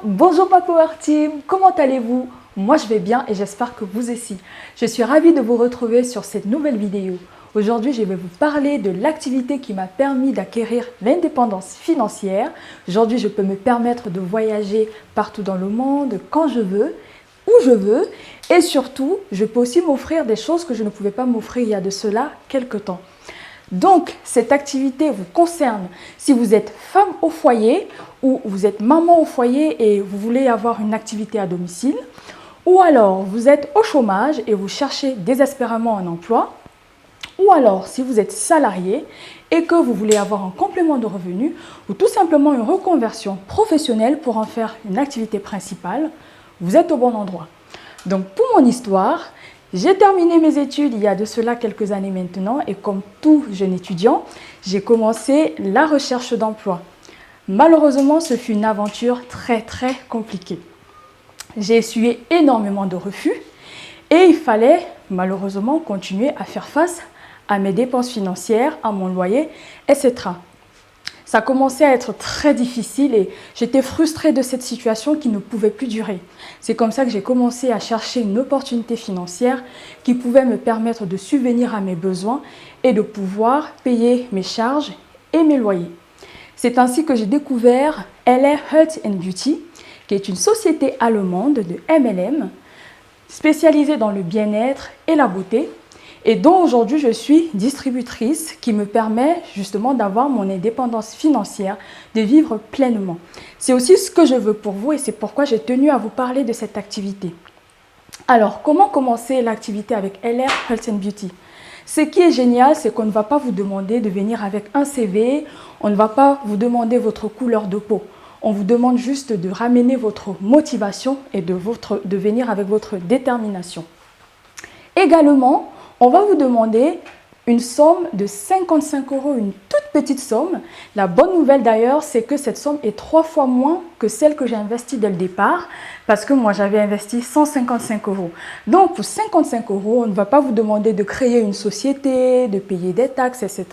Bonjour ma Power Team, comment allez-vous? Moi je vais bien et j'espère que vous aussi. Je suis ravie de vous retrouver sur cette nouvelle vidéo. Aujourd'hui je vais vous parler de l'activité qui m'a permis d'acquérir l'indépendance financière. Aujourd'hui je peux me permettre de voyager partout dans le monde, quand je veux, où je veux. Et surtout, je peux aussi m'offrir des choses que je ne pouvais pas m'offrir il y a de cela quelques temps. Donc, cette activité vous concerne si vous êtes femme au foyer ou vous êtes maman au foyer et vous voulez avoir une activité à domicile, ou alors vous êtes au chômage et vous cherchez désespérément un emploi, ou alors si vous êtes salarié et que vous voulez avoir un complément de revenu ou tout simplement une reconversion professionnelle pour en faire une activité principale, vous êtes au bon endroit. Donc, pour mon histoire, j'ai terminé mes études il y a de cela quelques années maintenant et comme tout jeune étudiant, j'ai commencé la recherche d'emploi. Malheureusement, ce fut une aventure très compliquée. J'ai essuyé énormément de refus et il fallait malheureusement continuer à faire face à mes dépenses financières, à mon loyer, etc. Ça commençait à être très difficile et j'étais frustrée de cette situation qui ne pouvait plus durer. C'est comme ça que j'ai commencé à chercher une opportunité financière qui pouvait me permettre de subvenir à mes besoins et de pouvoir payer mes charges et mes loyers. C'est ainsi que j'ai découvert LA Health and Beauty, qui est une société allemande de MLM, spécialisée dans le bien-être et la beauté, et dont aujourd'hui je suis distributrice qui me permet justement d'avoir mon indépendance financière, de vivre pleinement. C'est aussi ce que je veux pour vous et c'est pourquoi j'ai tenu à vous parler de cette activité. Alors, comment commencer l'activité avec LR Health and Beauty? Ce qui est génial, c'est qu'on ne va pas vous demander de venir avec un CV, on ne va pas vous demander votre couleur de peau. On vous demande juste de ramener votre motivation et de venir avec votre détermination. Également, on va vous demander une somme de 55 €, une toute petite somme. La bonne nouvelle d'ailleurs, c'est que cette somme est 3 fois moins que celle que j'ai investie dès le départ, parce que moi j'avais investi 155 €. Donc pour 55 €, on ne va pas vous demander de créer une société, de payer des taxes, etc.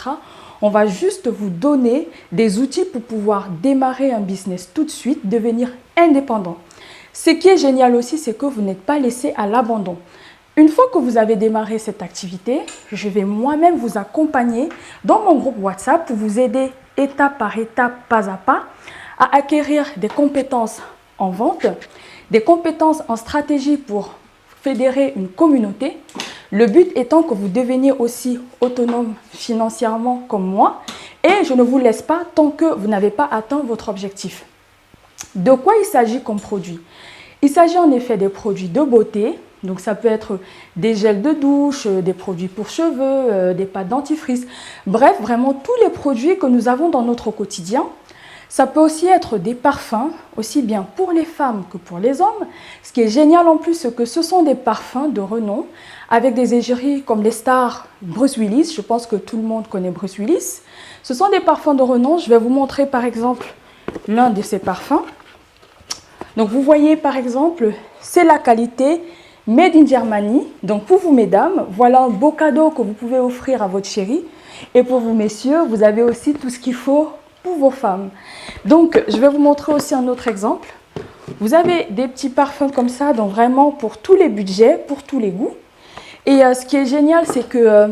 On va juste vous donner des outils pour pouvoir démarrer un business tout de suite, devenir indépendant. Ce qui est génial aussi, c'est que vous n'êtes pas laissé à l'abandon. Une fois que vous avez démarré cette activité, je vais moi-même vous accompagner dans mon groupe WhatsApp pour vous aider étape par étape, pas à pas, à acquérir des compétences en vente, des compétences en stratégie pour fédérer une communauté. Le but étant que vous deveniez aussi autonome financièrement comme moi et je ne vous laisse pas tant que vous n'avez pas atteint votre objectif. De quoi il s'agit comme produit? Il s'agit en effet des produits de beauté. Donc ça peut être des gels de douche, des produits pour cheveux, des pâtes dentifrice. Bref, vraiment tous les produits que nous avons dans notre quotidien. Ça peut aussi être des parfums, aussi bien pour les femmes que pour les hommes. Ce qui est génial en plus, c'est que ce sont des parfums de renom avec des égéries comme les stars Bruce Willis. Je pense que tout le monde connaît Bruce Willis. Ce sont des parfums de renom. Je vais vous montrer par exemple l'un de ces parfums. Donc vous voyez par exemple, c'est la qualité Made in Germany. Donc pour vous mesdames, voilà un beau cadeau que vous pouvez offrir à votre chérie. Et pour vous messieurs, vous avez aussi tout ce qu'il faut pour vos femmes. Donc je vais vous montrer aussi un autre exemple. Vous avez des petits parfums comme ça, donc vraiment pour tous les budgets, pour tous les goûts. Et ce qui est génial, c'est que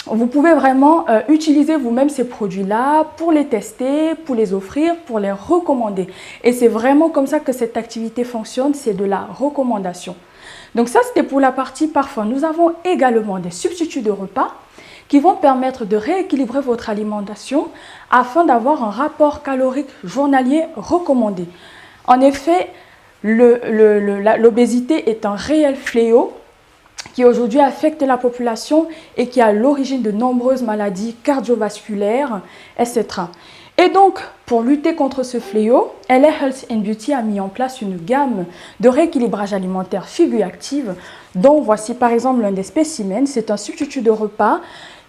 vous pouvez vraiment utiliser vous-même ces produits-là pour les tester, pour les offrir, pour les recommander. Et c'est vraiment comme ça que cette activité fonctionne, c'est de la recommandation. Donc ça, c'était pour la partie parfum. Nous avons également des substituts de repas qui vont permettre de rééquilibrer votre alimentation afin d'avoir un rapport calorique journalier recommandé. En effet, l'obésité est un réel fléau qui aujourd'hui affecte la population et qui est à l'origine de nombreuses maladies cardiovasculaires, etc. Et donc, pour lutter contre ce fléau, LA Health and Beauty a mis en place une gamme de rééquilibrage alimentaire Figure Active, dont voici par exemple l'un des spécimens. C'est un substitut de repas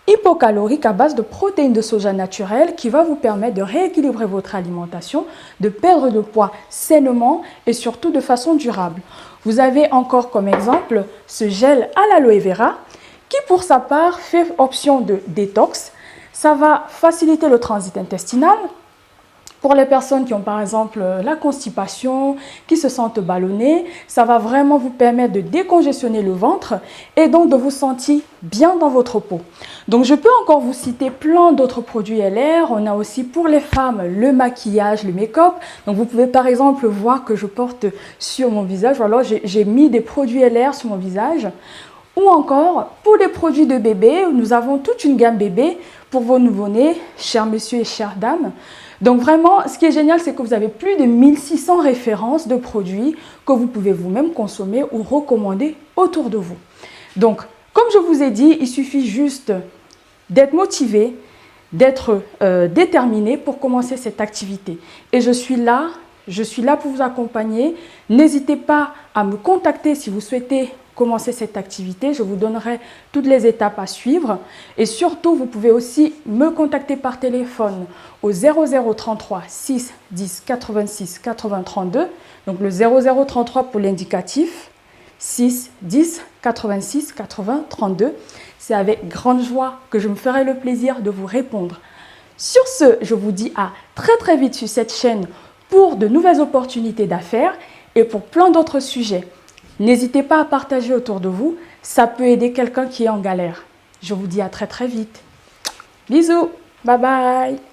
hypocalorique à base de protéines de soja naturelles qui va vous permettre de rééquilibrer votre alimentation, de perdre de poids sainement et surtout de façon durable. Vous avez encore comme exemple ce gel à l'aloe vera qui pour sa part fait option de détox. Ça va faciliter le transit intestinal, Pour les personnes qui ont par exemple la constipation, qui se sentent ballonnées, ça va vraiment vous permettre de décongestionner le ventre et donc de vous sentir bien dans votre peau. Donc je peux encore vous citer plein d'autres produits LR. On a aussi pour les femmes le maquillage, le make-up. Donc vous pouvez par exemple voir que je porte sur mon visage, ou alors j'ai mis des produits LR sur mon visage. Ou encore, pour les produits de bébé, nous avons toute une gamme bébé pour vos nouveau-nés, chers messieurs et chères dames. Donc vraiment, ce qui est génial, c'est que vous avez plus de 1600 références de produits que vous pouvez vous-même consommer ou recommander autour de vous. Donc, comme je vous ai dit, il suffit juste d'être motivé, d'être déterminé pour commencer cette activité. Et je suis là pour vous accompagner. N'hésitez pas à me contacter si vous souhaitez commencer cette activité. Je vous donnerai toutes les étapes à suivre. Et surtout, vous pouvez aussi me contacter par téléphone au 0033 6 10 86 80 32. Donc le 0033 pour l'indicatif, 6 10 86 80 32. C'est avec grande joie que je me ferai le plaisir de vous répondre. Sur ce, je vous dis à très vite sur cette chaîne pour de nouvelles opportunités d'affaires et pour plein d'autres sujets. N'hésitez pas à partager autour de vous, ça peut aider quelqu'un qui est en galère. Je vous dis à très vite. Bisous, bye bye.